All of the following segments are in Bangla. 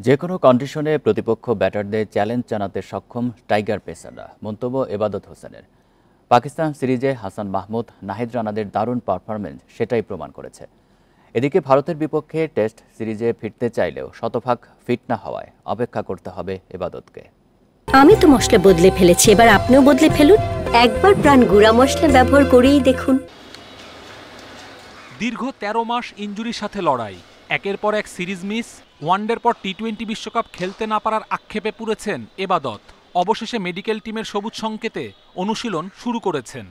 যে কোনো কন্ডিশনে প্রতিপক্ষ ব্যাটারদের চ্যালেঞ্জ জানাতে সক্ষম টাইগার পেসাররা, মন্তব্য এবাদত হোসেনের। পাকিস্তান সিরিজে হাসান মাহমুদ, নাহিদ রানাদের দারুণ পারফরম্যান্স সেটাই প্রমাণ করেছে। এদিকে ভারতের বিপক্ষে টেস্ট সিরিজে ফিরতে চাইলেও শতভাগ ফিট না হওয়ায় অপেক্ষা করতে হবে এবাদতকে। আমি তো মশলা বদলে ফেলেছি, এবার আপনিও বদলে ফেলুন। একবার প্রাণ গুঁড়া মশলা ব্যবহার করেই দেখুন। দীর্ঘ ১৩ মাস ইনজুরির সাথে লড়াই, একের পর এক সিরিজ মিস, ওয়ানডের পর টি-20 বিশ্বকাপ খেলতে না পারার আক্ষেপে পুড়েছেন এবাদত। অবশেষে মেডিকেল টিমের সবুজ সংকেতে অনুশীলন শুরু করেছেন।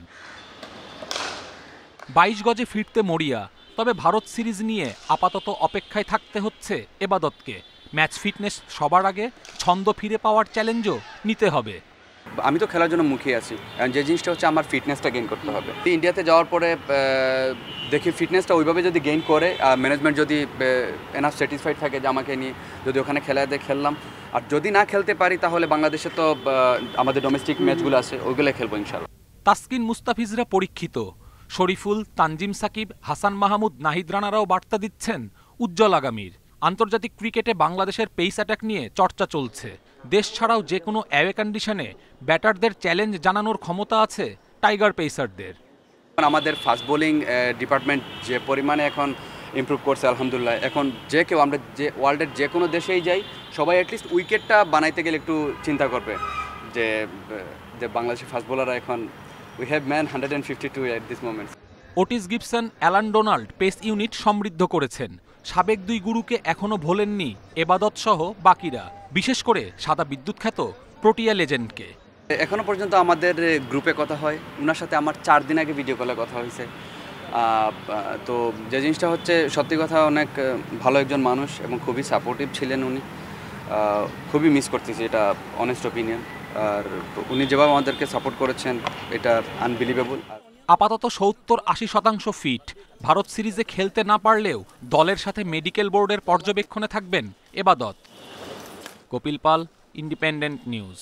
২২ গজে ফিরতে মরিয়া, তবে ভারত সিরিজ নিয়ে আপাতত অপেক্ষায় থাকতে হচ্ছে এবাদতকে। ম্যাচ ফিটনেস সবার আগে, ছন্দ ফিরে পাওয়ার চ্যালেঞ্জও নিতে হবে। আমি তো খেলার জন্য মুখিয়ে আছি, যে জিনিসটা হচ্ছে আমার ফিটনেসটা গেইন করতে হবে। ইন্ডিয়াতে যাওয়ার পরে দেখি ফিটনেসটা ওইভাবে যদি গেইন করে, ম্যানেজমেন্ট যদি এনাফ স্যাটিসফাইড থাকে যে আমাকে নিয়ে যদি ওখানে খেললাম, আর যদি না খেলতে পারি তাহলে বাংলাদেশে তো আমাদের ডোমেস্টিক ম্যাচগুলো আছে, ওইগুলো খেলবো ইনশাল্লাহ। তাসকিন মুস্তাফিজরা পরীক্ষিত, শরীফুল, তানজিম সাকিব, হাসান মাহমুদ, নাহিদ রানারাও বার্তা দিচ্ছেন উজ্জ্বল আগামীর। আন্তর্জাতিক ক্রিকেটে বাংলাদেশের পেস অ্যাটাক নিয়ে চর্চা চলছে। দেশ ছাড়াও যে কোনো অ্যাওয়ে কন্ডিশনে ব্যাটারদের চ্যালেঞ্জ জানানোর ক্ষমতা আছে টাইগার পেসারদের। আমাদের ফাস্ট বোলিং ডিপার্টমেন্ট যে পরিমাণে এখন ইমপ্রুভ করছে আলহামদুলিল্লাহ। এখন যে কেউ, আমরা যে ওয়ার্ল্ডের যে কোনো দেশেই যাই, সবাই অ্যাটলিস্ট উইকেটটা বানাইতে গেলে একটু চিন্তা করবে যে বাংলাদেশের ফাস্ট বোলাররা এখন we have man 152 at this moment. Ottis Gibson, Allan Donald pace unit সমৃদ্ধ করেছেন। সাবেক দুই গুরুকে এখনও ভোলেননি এবাদত সহ বাকিরা, বিশেষ করে সাদা বিদ্যুৎ খ্যাত প্রোটিয়া লেজেন্ডকে। এখনো পর্যন্ত আমাদের গ্রুপে কথা হয়, ওনার সাথে আমার 4 দিন আগে ভিডিও কলে কথা হয়েছে। তো যে জিনিসটা হচ্ছে, সত্যি কথা অনেক ভালো একজন মানুষ এবং খুবই সাপোর্টিভ ছিলেন উনি। খুবই মিস করতেছি, এটা অনেস্ট ওপিনিয়ন। আর উনি যেভাবে আমাদেরকে সাপোর্ট করেছেন, এটা আনবিলিভেবল। আপাতত ৭০-৮০% ফিট। ভারত সিরিজে খেলতে না পারলেও দলের সাথে মেডিকেল বোর্ডের পর্যবেক্ষণে থাকবেন এবাদত। কপিল পাল, ইন্ডিপেন্ডেন্ট নিউজ।